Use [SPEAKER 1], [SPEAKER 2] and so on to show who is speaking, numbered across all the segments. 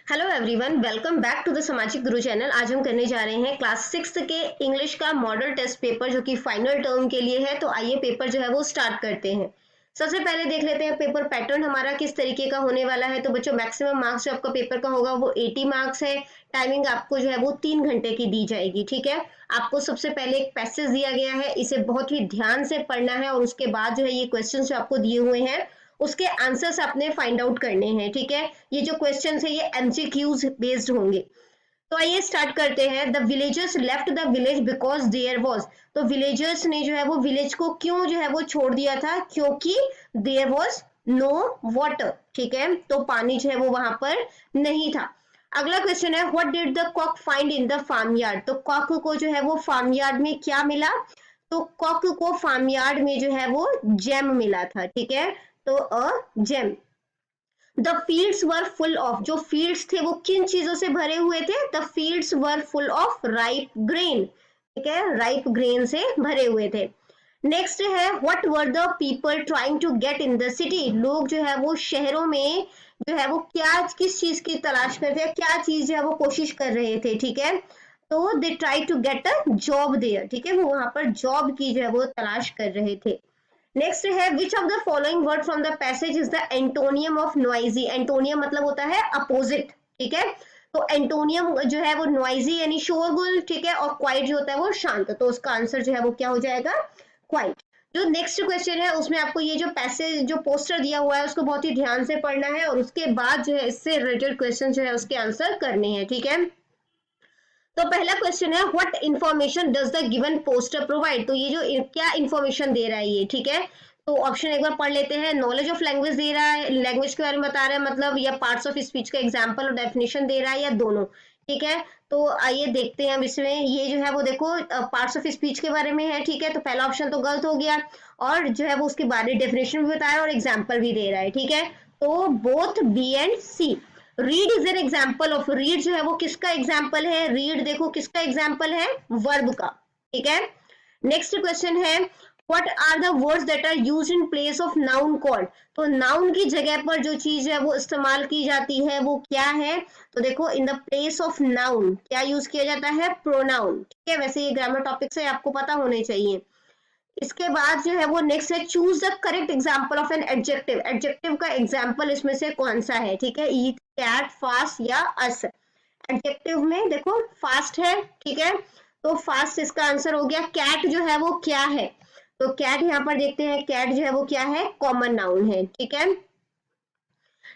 [SPEAKER 1] Hello everyone, welcome back to the Samajik Guru channel. आज हम करने जा रहे हैं क्लास 6 के इंग्लिश का मॉडल टेस्ट पेपर जो कि फाइनल टर्म के लिए है। तो आइए पेपर जो है वो स्टार्ट करते हैं। सबसे पहले देख लेते हैं पेपर पैटर्न हमारा किस तरीके का होने वाला है। तो बच्चों, मैक्सिमम मार्क्स जो आपका पेपर का होगा वो 80 मार्क्स है। टाइमिंग आपको जो है वो 3 घंटे की दी जाएगी। ठीक है, आपको सबसे पहले एक पैसेज दिया गया है, इसे बहुत ही ध्यान से पढ़ना है और उसके बाद जो है ये क्वेश्चन जो आपको दिए हुए हैं उसके आंसर्स आपने फाइंड आउट करने हैं। ठीक है, ये जो क्वेश्चन है ये एमसीक्यूज बेस्ड होंगे। तो आइए स्टार्ट करते हैं। The villagers left the village because there was. तो विलेजर्स ने जो है वो विलेज को क्यों जो है वो छोड़ दिया था? क्योंकि देयर वॉज नो वाटर। ठीक है, तो पानी जो है वो वहां पर नहीं था। अगला क्वेश्चन है, what did the cock find in the farm yard. तो कॉक को जो है वो फार्म यार्ड में क्या मिला? तो कॉक को फार्म यार्ड में जो है वो जेम मिला था। ठीक है, तो a gem. The fields were full of. जो फील्ड्स थे वो किन चीजों से भरे हुए थे? The fields were full of ripe grain. ठीक है, राइप ग्रेन से भरे हुए थे। नेक्स्ट है, what were the people trying to get in the city. लोग जो है वो शहरों में जो है वो क्या किस चीज की तलाश करते हैं, क्या चीज जो है वो कोशिश कर रहे थे। ठीक है, तो they try to get a job there. ठीक है, वो वहां पर जॉब की जो है वो तलाश कर रहे थे। नेक्स्ट है, which of the following word from the passage is the antonym of noisy. Antonym मतलब होता है अपोजिट। ठीक है, तो एंटोनियम जो है वो नॉइजी यानी शोरगुल। ठीक है, और क्वाइट जो होता है वो शांत। तो उसका आंसर जो है वो क्या हो जाएगा? क्वाइट। जो नेक्स्ट क्वेश्चन है उसमें आपको ये जो पैसेज जो पोस्टर दिया हुआ है उसको बहुत ही ध्यान से पढ़ना है और उसके बाद जो है इससे रिलेटेड क्वेश्चन जो है उसके आंसर करने हैं। ठीक है, तो पहला क्वेश्चन है, what information does the given poster provide. तो ये जो क्या इंफॉर्मेशन दे रहा है ये। ठीक है, तो ऑप्शन एक बार पढ़ लेते हैं। नॉलेज ऑफ लैंग्वेज दे रहा है, लैंग्वेज के बारे में बता रहा है मतलब, या पार्ट्स ऑफ स्पीच का एग्जांपल और डेफिनेशन दे रहा है, या दोनों। ठीक है, तो आइए देखते हैं अब इसमें। ये जो है वो देखो पार्ट्स ऑफ स्पीच के बारे में है। ठीक है, तो पहला ऑप्शन तो गलत हो गया और जो है वो उसके बारे डेफिनेशन भी बताया और एग्जाम्पल भी दे रहा है। ठीक है, तो both B and C. Read is an example of. Read जो है वो किसका एग्जाम्पल है? रीड देखो किसका एग्जाम्पल है? वर्ब का। ठीक है, नेक्स्ट क्वेश्चन है, what are the words that are used in place of noun called. तो नाउन की जगह पर जो चीज है वो इस्तेमाल की जाती है वो क्या है? तो देखो, in the place of noun क्या यूज किया जाता है? प्रोनाउन। ठीक है, वैसे ये ग्रामर टॉपिक से आपको पता होने चाहिए। इसके बाद जो है वो नेक्स्ट है, choose the correct example of an adjective. Adjective का एग्जांपल इसमें से कौन सा है? ठीक है, ईट, कैट, फास्ट या अस। एडजेक्टिव में देखो फास्ट है। ठीक है, तो फास्ट इसका आंसर हो गया। कैट जो है वो क्या है? तो कैट यहाँ पर देखते हैं, कैट जो है वो क्या है? कॉमन नाउन है। ठीक है,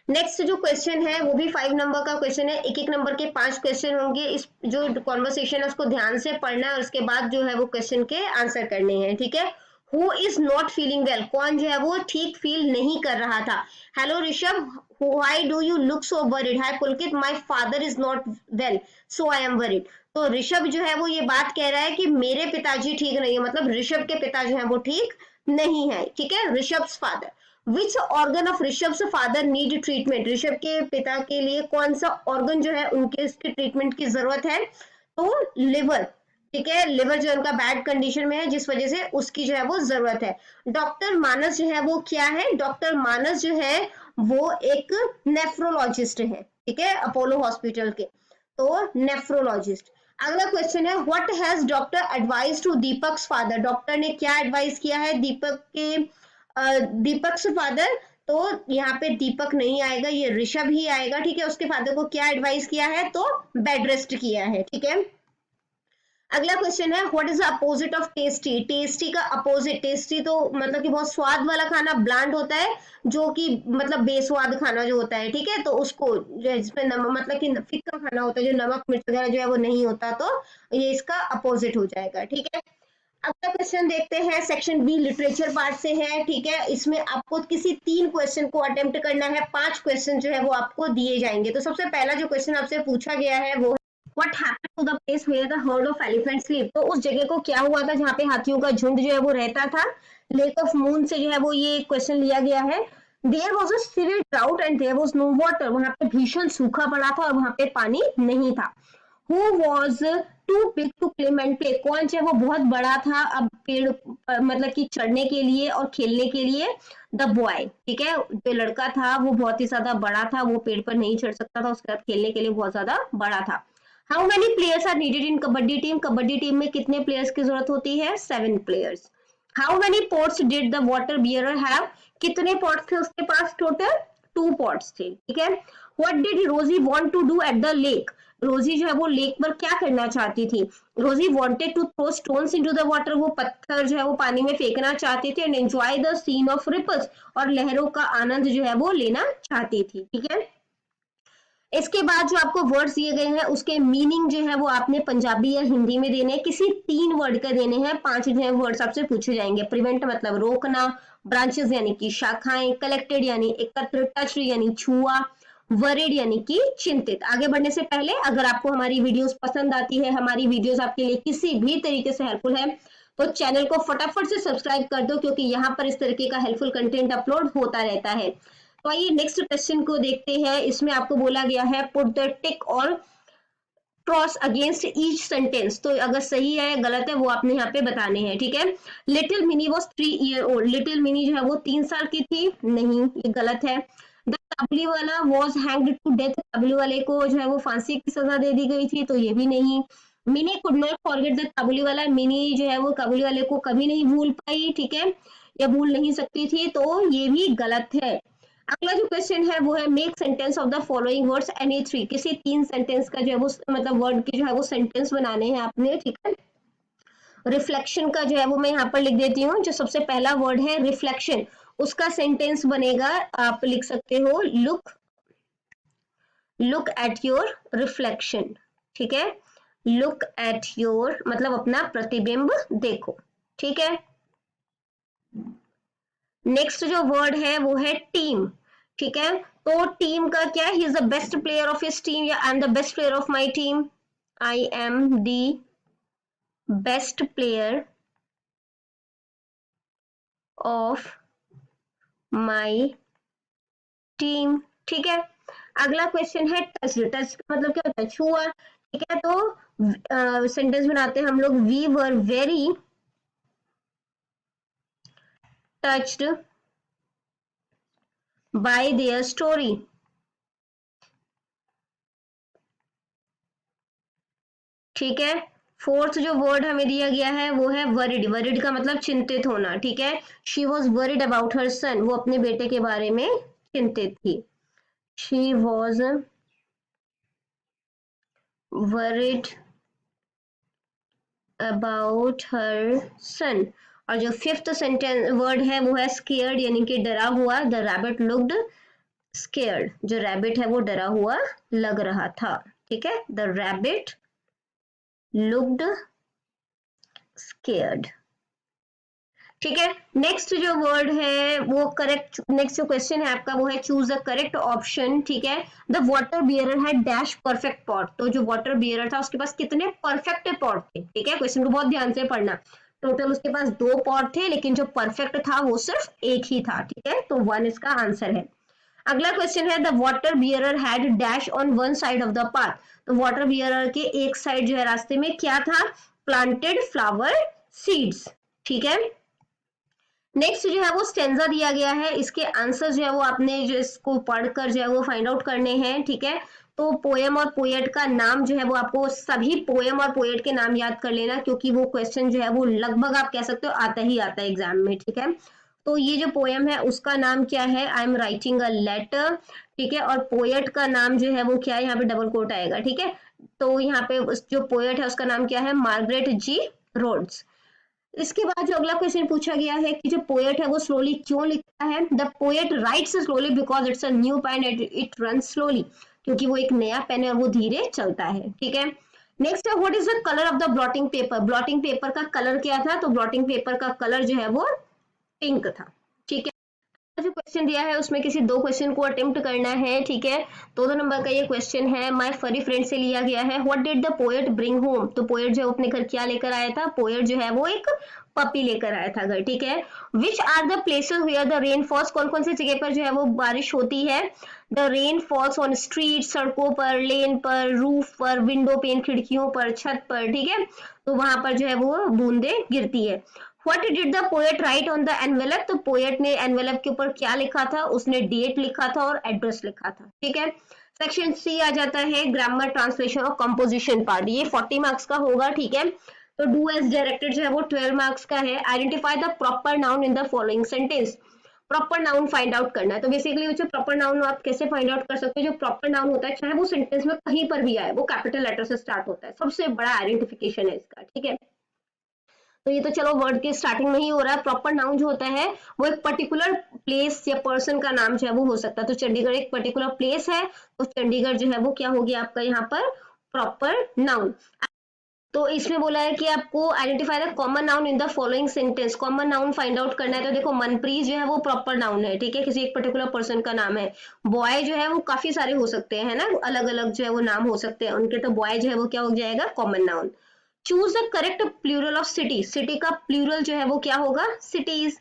[SPEAKER 1] नेक्स्ट जो क्वेश्चन है वो भी 5 नंबर का क्वेश्चन है। एक एक नंबर के 5 क्वेश्चन होंगे। इस जो कॉन्वर्सेशन है उसको ध्यान से पढ़ना है, उसके बाद जो है वो क्वेश्चन के आंसर करने हैं। ठीक है, who is not feeling well. कौन जो है वो ठीक फील नहीं कर रहा था? Hello Rishabh, why do you look so worried. Hi Pulkit, my father is not well so I am worried. तो ऋषभ जो है वो ये बात कह रहा है कि मेरे पिताजी ठीक नहीं है, मतलब ऋषभ के पिता जो है वो ठीक नहीं है। ठीक है, Rishabh father. Which organ of Rishabh father need treatment. Rishabh के पिता के लिए कौन सा ऑर्गन जो है उनके इसके ट्रीटमेंट की जरूरत है? तो लिवर। ठीक है, लिवर जो उनका बैड कंडीशन में है जिस वजह से उसकी जो है वो जरूरत है। डॉक्टर मानस जो है वो क्या है? डॉक्टर मानस जो है वो एक नेफ्रोलॉजिस्ट है। ठीक है, अपोलो हॉस्पिटल के, तो नेफ्रोलॉजिस्ट। अगला क्वेश्चन है, what has doctor advise to Deepak father. Doctor ने क्या एडवाइस किया है दीपक के दीपक से फादर? तो यहाँ पे दीपक नहीं आएगा, ये ऋषभ ही आएगा। ठीक है, उसके फादर को क्या एडवाइस किया है? तो बेड रेस्ट किया है। ठीक है, अगला क्वेश्चन है, what is the opposite of tasty. Tasty का अपोजिट, टेस्टी तो मतलब कि बहुत स्वाद वाला खाना, ब्लांड होता है जो कि मतलब बेस्वाद खाना जो होता है। ठीक है, तो उसको जो है जिसमें नमक मतलब कि फिक्का खाना होता है, जो नमक मिर्च वगैरह जो है वो नहीं होता, तो ये इसका अपोजिट हो जाएगा। ठीक है, अगला क्वेश्चन देखते हैं, सेक्शन बी लिटरेचर पार्ट से है। ठीक है, इसमें आपको किसी 3 क्वेश्चन को अटेम्प्ट करना है। 5 क्वेश्चन जो है वो आपको दिए जाएंगे। तो सबसे पहला जो क्वेश्चन आपसे पूछा गया है वो, what happened to the place where the herd of elephants live. तो उस जगह को क्या हुआ था जहाँ पे हाथियों का झुंड जो है वो रहता था? लेक ऑफ मून से जो है वो ये क्वेश्चन लिया गया है। There was a severe drought and there was no water. वहां पे भीषण सूखा पड़ा था और वहां पे पानी नहीं था। Who was too big to climb and play, कौन जो है वो बहुत बड़ा था अब पेड़ मतलब कि चढ़ने के लिए और खेलने के लिए? द बॉय, ठीक है, जो लड़का था वो बहुत ही ज्यादा बड़ा था, वो पेड़ पर नहीं चढ़ सकता था, उसके बाद खेलने के लिए बहुत ज्यादा बड़ा था। How many players are needed in kabaddi team? Kabaddi team में कितने प्लेयर्स की जरूरत होती है? 7 players. How many pots did the water bearer have? कितने पॉट्स थे उसके पास टोटल? 2 पॉट्स थे, ठीक है। What did Rosie want to do at the lake? Rosie जो है वो लेक पर क्या करना चाहती थी? Rosie wanted to throw stones into the water, वो पत्थर जो है वो पानी में फेंकना चाहती थी, and enjoy the scene of ripples, और लहरों का आनंद जो है वो लेना चाहती थी, ठीक है। इसके बाद जो आपको वर्ड्स दिए गए हैं उसके मीनिंग जो है वो आपने पंजाबी या हिंदी में देने हैं, किसी 3 वर्ड का देने हैं। 5 जो है वर्ड्स आपसे पूछे जाएंगे। प्रिवेंट मतलब रोकना, ब्रांचेस यानी कि शाखाएं, कलेक्टेड यानी एकत्र, टच यानी छुआ, वरीड यानी कि चिंतित। आगे बढ़ने से पहले अगर आपको हमारी वीडियोस पसंद आती है, हमारी वीडियोस आपके लिए किसी भी तरीके से हेल्पफुल है, तो चैनल को फटाफट से सब्सक्राइब कर दो, क्योंकि यहाँ पर इस तरीके का हेल्पफुल कंटेंट अपलोड होता रहता है। तो आइए नेक्स्ट क्वेश्चन को देखते हैं। इसमें आपको बोला गया है पुट द टिक और क्रॉस अगेंस्ट ईच सेंटेंस, तो अगर सही है गलत है वो आपने यहाँ पे बताने हैं, ठीक है। Little mini was 3 year old, little mini जो है वो 3 साल की थी, नहीं ये गलत है। द काबुली वाला वॉज हैंग्ड टू डेथ, काबुली वाले को जो है वो फांसी की सजा दे दी गई थी, तो ये भी नहीं। Mini could not forget the Kabuliwala, Mini जो है वो काबुली वाले को कभी नहीं भूल पाई, ठीक है, या भूल नहीं सकती थी, तो ये भी गलत है। अगला जो क्वेश्चन है वो है make sentence of the following words any 3, किसी 3 सेंटेंस का जो है वो मतलब वर्ड के जो है वो सेंटेंस बनाने हैं आपने, ठीक है। रिफ्लेक्शन का जो है वो मैं यहाँ पर लिख देती हूँ। जो सबसे पहला वर्ड है रिफ्लेक्शन, उसका सेंटेंस बनेगा, आप लिख सकते हो लुक एट योर रिफ्लेक्शन, ठीक है। लुक एट योर मतलब अपना प्रतिबिंब देखो, ठीक है। नेक्स्ट जो वर्ड है वो है टीम, ठीक है। तो टीम का क्या है? He is the best player of his team, या I am the best player of my team, I am the best player of my team, ठीक है। अगला क्वेश्चन है टच, टच मतलब क्या होता है? छुआ, ठीक है। तो सेंटेंस बनाते हैं हम लोग, we were very touched by their story, ठीक है। फोर्थ जो वर्ड हमें दिया गया है वो है वरिड, वरिड का मतलब चिंतित होना, ठीक है। She was worried about her son, वो अपने बेटे के बारे में चिंतित थी। She was worried about her son. और जो फिफ्थ सेंटेंस वर्ड है वो है स्केयर्ड, यानी कि डरा हुआ। द रैबिट लुक्ड स्केयर्ड, जो रैबिट है वो डरा हुआ लग रहा था, ठीक है। द रैबिट लुक्ड स्केयर्ड, ठीक है। नेक्स्ट जो वर्ड है वो करेक्ट, नेक्स्ट जो क्वेश्चन है आपका वो है चूज द करेक्ट ऑप्शन, ठीक है। द वाटर बियरर है डैश परफेक्ट पॉट, तो जो वाटर बियरर था उसके पास कितने परफेक्ट पॉट थे, ठीक है। क्वेश्चन को बहुत ध्यान से पढ़ना। टोटल उसके पास 2 पॉट थे, लेकिन जो परफेक्ट था वो सिर्फ एक ही था, ठीक है। तो 1 इसका आंसर है। अगला क्वेश्चन है the water bearer had dash on one side of the path, तो वाटर बियरर के एक साइड जो है रास्ते में क्या था? प्लांटेड फ्लावर सीड्स, ठीक है। नेक्स्ट जो है वो स्टेंजा दिया गया है, इसके आंसर जो है वो आपने जो इसको पढ़कर जो है वो फाइंड आउट करने हैं, ठीक है। तो पोएम और पोएट का नाम जो है वो आपको सभी पोएम और पोएट के नाम याद कर लेना, क्योंकि वो क्वेश्चन जो है वो लगभग आप कह सकते हो आता ही आता है एग्जाम में, ठीक है। तो ये जो पोएम है उसका नाम क्या है? I am writing a letter, ठीक है। और पोएट का नाम जो है वो क्या है? यहाँ पे डबल कोट आएगा, ठीक है। तो यहाँ पे जो पोएट है उसका नाम क्या है? मार्गरेट जी रोड्स। इसके बाद जो अगला क्वेश्चन पूछा गया है कि जो पोएट है वो स्लोली क्यों लिखता है? The poet writes slowly because it's a new pen and it run slowly, क्योंकि वो एक नया पेन है और वो धीरे चलता है, ठीक है। नेक्स्ट है what is the colour of the blotting paper, blotting paper का कलर क्या था? तो ब्लॉटिंग पेपर का कलर जो है वो पिंक था, ठीक है। जो क्वेश्चन दिया है उसमें किसी दो क्वेश्चन को अटेम्प्ट करना है, ठीक है। तो 2 नंबर का ये क्वेश्चन है, माय फरी फ्रेंड से लिया गया है। What did the poet bring home? तो पोएट जो अपने घर क्या लेकर आया था? पोएट जो है वो एक पपी लेकर आया था घर, ठीक है। Which are the places where the rain falls? कौन कौन सी जगह पर जो है वो बारिश होती है? The rain falls on street, सड़कों पर, लेन पर, रूफ पर, विंडो पेन, खिड़कियों पर, छत पर, ठीक है। तो वहां पर जो है वो बूंदे गिरती है। What did the poet write on the envelope? तो पोएट ने एनवेलप के ऊपर क्या लिखा था? उसने डेट लिखा था और एड्रेस लिखा था, ठीक है। सेक्शन सी आ जाता है ग्रामर, ट्रांसलेशन और कंपोजिशन पार्ट। ये 40 मार्क्स का होगा, ठीक है। तो डू एज डायरेक्टेड जो है वो 12 मार्क्स का है। Identify the proper noun in the following sentence. Proper noun find out करना है। तो बेसिकली जो प्रॉपर नाउन आप कैसे फाइंड आउट कर सकते हो? जो प्रॉपर नाउन होता है चाहे वो सेंटेंस में कहीं पर भी आए, वो कैपिटल लेटर से स्टार्ट होता है, सबसे बड़ा आइडेंटिफिकेशन है इसका, ठीक है। तो ये तो चलो वर्ड के स्टार्टिंग में ही हो रहा है। प्रॉपर नाउन जो होता है वो एक पर्टिकुलर प्लेस या पर्सन का नाम जो है वो हो सकता है। तो चंडीगढ़ एक पर्टिकुलर प्लेस है, तो चंडीगढ़ जो है वो क्या हो गया आपका यहाँ पर प्रॉपर नाउन। तो इसमें बोला है कि आपको identify the common noun in the following sentence. Common noun find out करना है। तो देखो मनप्रीत जो है वो प्रॉपर नाउन है, ठीक है, किसी एक पर्टिकुलर पर्सन का नाम है। बॉय जो है वो काफी सारे हो सकते हैं ना, अलग अलग जो है वो नाम हो सकते हैं उनके। तो बॉय जो है वो क्या हो जाएगा? Common noun. Choose the correct plural of city. City का प्लूरल जो है वो क्या होगा? सिटीज,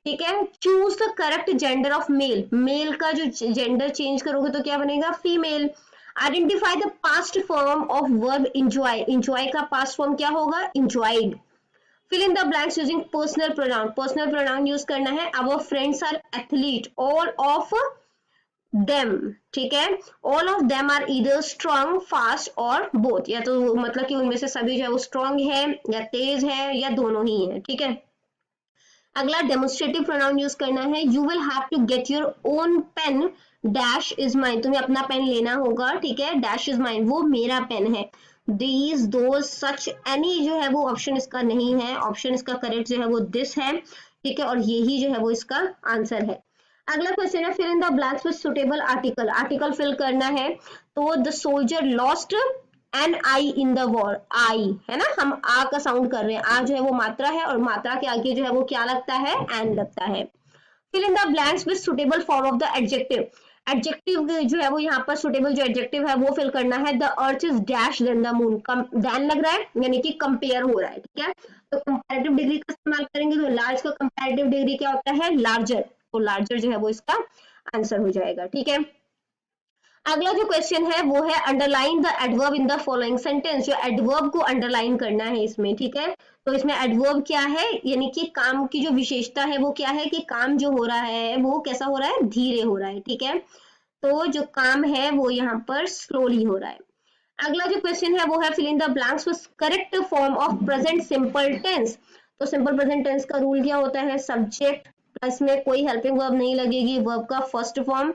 [SPEAKER 1] ठीक है। Choose the correct gender of male. Male का जो जेंडर चेंज करोगे तो क्या बनेगा? Female. Identify the past form of verb enjoy. Enjoy का पास्ट फॉर्म क्या होगा? Enjoyed. Fill in the blanks using personal pronoun. Personal pronoun use करना है। Our friends are athlete, all of them, ठीक है। All of them are either strong, fast और both. या तो मतलब कि उनमें से सभी जो है वो स्ट्रॉन्ग है या तेज है या दोनों ही है, ठीक है। अगला डेमोन्स्ट्रेटिव प्रोनाउन यूज करना है। You will have to get your own pen, dash is mine. तुम्हें अपना पेन लेना होगा, ठीक है। डैश इज माइन, वो मेरा पेन है। दीज, दोज, सच, एनी जो है वो ऑप्शन इसका नहीं है। ऑप्शन इसका करेक्ट जो है वो दिस है, ठीक है। और यही जो है वो इसका आंसर है। अगला क्वेश्चन है fill in the blanks with suitable article. Article fill करना है। तो the soldier lost an eye in the war. Eye है ना, हम आ का साउंड कर रहे हैं। आ जो है वो मात्रा है और मात्रा के आगे जो है वो क्या लगता है? एन लगता है। Fill in the blanks with suitable form of the adjective. Adjective जो है वो यहाँ पर सुटेबल जो एडजेक्टिव है वो फिल करना है। The earth is dash than the moon. Than लग रहा है यानी कि कंपेयर हो रहा है, ठीक है। तो कंपैरेटिव डिग्री का इस्तेमाल करेंगे। तो लार्ज का कंपैरेटिव डिग्री क्या होता है? लार्जर। तो लार्जर जो है वो इसका आंसर हो जाएगा, ठीक है। अगला जो क्वेश्चन है वो है underline the adverb in the following sentence. जो एडवर्ब को अंडरलाइन करना है इसमें, ठीक है। तो इसमें एडवर्ब क्या है? यानी कि काम की जो विशेषता है वो क्या है कि काम जो हो रहा है वो कैसा हो रहा है? धीरे हो रहा है, ठीक है। तो जो काम है वो यहाँ पर स्लोली हो रहा है। अगला जो क्वेश्चन है वो है fill in the blanks with correct form of present simple tense. तो सिंपल प्रेजेंट टेंस का रूल क्या होता है? सब्जेक्ट प्लस में कोई हेल्पिंग वर्ब नहीं लगेगी, वर्ब का फर्स्ट फॉर्म,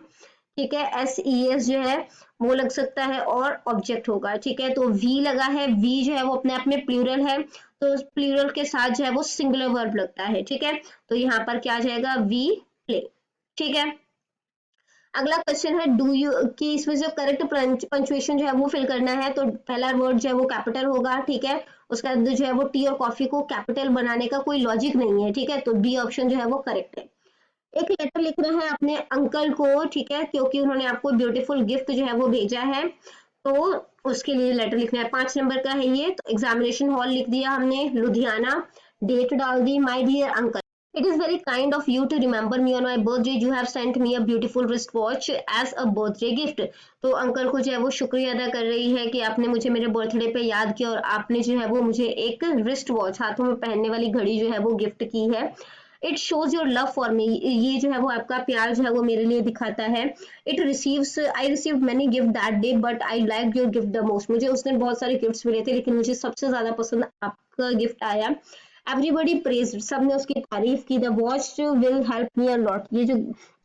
[SPEAKER 1] ठीक है। एस ई एस जो है वो लग सकता है और ऑब्जेक्ट होगा, ठीक है। तो वी लगा है, वी जो है वो अपने आप में प्लूरल है, तो प्लूरल के साथ जो है वो सिंगुलर वर्ब लगता है, ठीक है। तो यहाँ पर क्या आ जाएगा? वी प्ले, ठीक है। अगला क्वेश्चन है डू यू कि इसमें जो करेक्ट पंचुएशन जो है वो फिल करना है। तो पहला वर्ड जो है वो कैपिटल होगा, ठीक है। उसका जो है वो टी और कॉफी को कैपिटल बनाने का कोई लॉजिक नहीं है, ठीक है। तो बी ऑप्शन जो है वो करेक्ट है। एक लेटर लिखना है अपने अंकल को, ठीक है, क्योंकि उन्होंने आपको ब्यूटीफुल गिफ्ट जो है वो भेजा है, तो उसके लिए लेटर लिखना है। 5 नंबर का है ये। तो एग्जामिनेशन हॉल लिख दिया हमने, लुधियाना, डेट डाल दी, my dear uncle. It is very kind of you to remember me on my birthday. You have sent me a beautiful wristwatch as a birthday gift. तो अंकल को जो है वो शुक्रिया अदा कर रही है कि आपने मुझे मेरे बर्थडे पे याद किया और आपने जो है वो मुझे एक रिस्ट वॉच, हाथों में पहनने वाली घड़ी जो है वो गिफ्ट की है। It shows your love for me. ये जो है वो आपका प्यार जो है वो मेरे लिए दिखाता है। It receives I receive many gift that day but I like your gift the most. मुझे उस दिन बहुत सारे गिफ्ट्स मिले थे लेकिन मुझे सबसे ज्यादा पसंद आपका गिफ्ट आया। एवरीबडी प्रेज, सबने उसकी तारीफ की। The watch will help me a lot. ये जो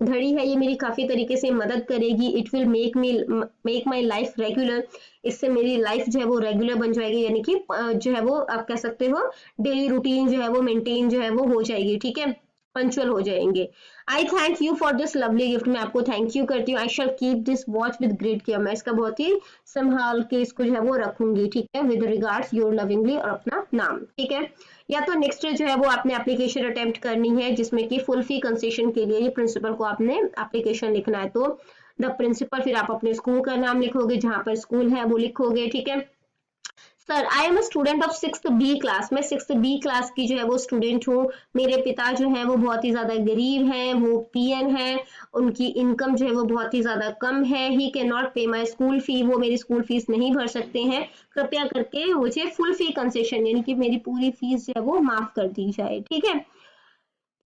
[SPEAKER 1] घड़ी है ये मेरी काफी तरीके से मदद करेगी। It will make my life regular. इससे मेरी लाइफ जो है वो रेगुलर बन जाएगी, यानी कि जो है वो आप कह सकते हो डेली रूटीन जो है वो मेंटेन जो है वो हो जाएगी, ठीक है, पंचुअल हो जाएंगे। I thank you for this lovely gift, मैं आपको थैंक यू करती हूँ। I shall keep this watch with great care, मैं इसका बहुत ही संभाल के इसको जो है वो रखूंगी, ठीक है। विद रिगार्ड्स योर लविंगली, और अपना नाम, ठीक है। या तो नेक्स्ट जो है वो आपने एप्लीकेशन अटेम्प्ट करनी है जिसमें कि फुल फी कंसेशन के लिए ये प्रिंसिपल को आपने एप्लीकेशन लिखना है। तो द प्रिंसिपल, फिर आप अपने स्कूल का नाम लिखोगे, जहां पर स्कूल है वो लिखोगे, ठीक है। Sir I am student of 6th B class, मैं 6th बी क्लास की जो है वो स्टूडेंट हूँ। मेरे पिता जो है वो बहुत ही ज्यादा गरीब हैं, वो पीएन है, उनकी इनकम जो है वो बहुत ही ज्यादा कम है। ही कैन नॉट पे माई स्कूल फी, वो मेरी स्कूल फीस नहीं भर सकते हैं। कृपया करके मुझे फुल फी कंसेशन यानी कि मेरी पूरी फीस जो है वो माफ कर दी जाए, ठीक है।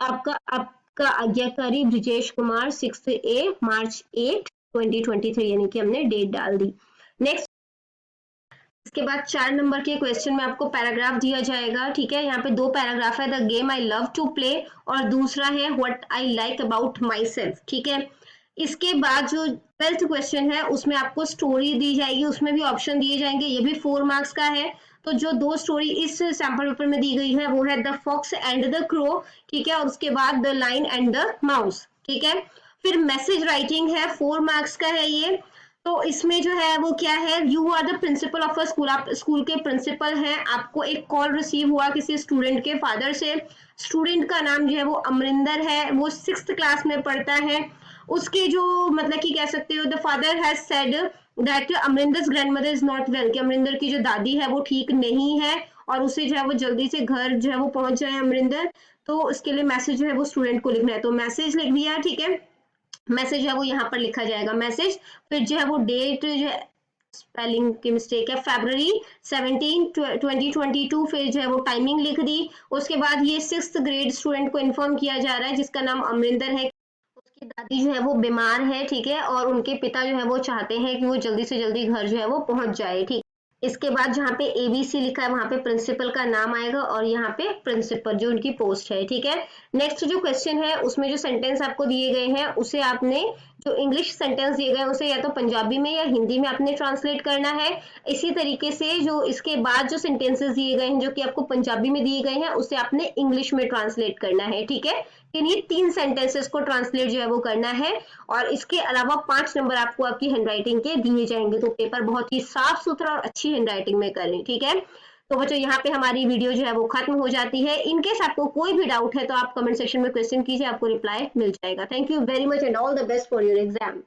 [SPEAKER 1] आपका आज्ञाकारी ब्रिजेश कुमार, 6A, मार्च 8, 2023, यानी कि हमने डेट डाल दी। नेक्स्ट, इसके बाद 4 नंबर के क्वेश्चन में आपको पैराग्राफ दिया जाएगा, ठीक है। यहाँ पे 2 पैराग्राफ है, the game I love to play, और दूसरा है what I like about myself, ठीक है। इसके बाद जो 12th क्वेश्चन है उसमें आपको स्टोरी दी जाएगी, उसमें भी ऑप्शन दिए जाएंगे, ये भी 4 मार्क्स का है। तो जो 2 स्टोरी इस सैंपल पेपर में दी गई है वो है the fox and the crow, ठीक है, और उसके बाद the lion and the mouse, ठीक है। फिर मैसेज राइटिंग है, 4 मार्क्स का है ये। तो इसमें जो है वो क्या है, you are the principal of a school, आप स्कूल के प्रिंसिपल हैं। आपको एक कॉल रिसीव हुआ किसी स्टूडेंट के फादर से, स्टूडेंट का नाम जो है वो अमरिंदर है, वो 6th क्लास में पढ़ता है। उसके जो मतलब कि कह सकते हो, the father has said that Amarinder's grandmother is not well, कि अमरिंदर की जो दादी है वो ठीक नहीं है, और उसे जो है वो जल्दी से घर जो है वो पहुंच जाए अमरिंदर। तो उसके लिए मैसेज जो है वो स्टूडेंट को लिखना है, तो मैसेज लिख दिया, ठीक है। मैसेज है वो यहाँ पर लिखा जाएगा, मैसेज। फिर जो है वो डेट जो है, स्पेलिंग की मिस्टेक है, February 17, 2022, फिर जो है वो टाइमिंग लिख दी। उसके बाद ये 6th ग्रेड स्टूडेंट को इन्फॉर्म किया जा रहा है जिसका नाम अमरिंदर है, उसकी दादी जो है वो बीमार है, ठीक है, और उनके पिता जो है वो चाहते हैं कि वो जल्दी से जल्दी घर जो है वो पहुंच जाए, ठीक। इसके बाद जहाँ पे ABC लिखा है वहां पे प्रिंसिपल का नाम आएगा, और यहाँ पे प्रिंसिपल जो उनकी पोस्ट है, ठीक है। नेक्स्ट जो क्वेश्चन है उसमें जो सेंटेंस आपको दिए गए हैं उसे आपने, जो इंग्लिश सेंटेंस दिए गए उसे या तो पंजाबी में या हिंदी में आपने ट्रांसलेट करना है। इसी तरीके से जो इसके बाद जो सेंटेंसेस दिए गए हैं जो कि आपको पंजाबी में दिए गए हैं उसे आपने इंग्लिश में ट्रांसलेट करना है, ठीक है। इन्हीं 3 सेंटेंसेस को ट्रांसलेट जो है वो करना है, और इसके अलावा 5 नंबर आपको आपकी हैंडराइटिंग के दिए जाएंगे। तो पेपर बहुत ही साफ सुथरा और अच्छी हैंडराइटिंग में करें, ठीक है। तो बच्चों यहाँ पे हमारी वीडियो जो है वो खत्म हो जाती है। इनकेस आपको कोई भी डाउट है तो आप कमेंट सेक्शन में क्वेश्चन कीजिए, आपको रिप्लाई मिल जाएगा। Thank you very much and all the best for your exam.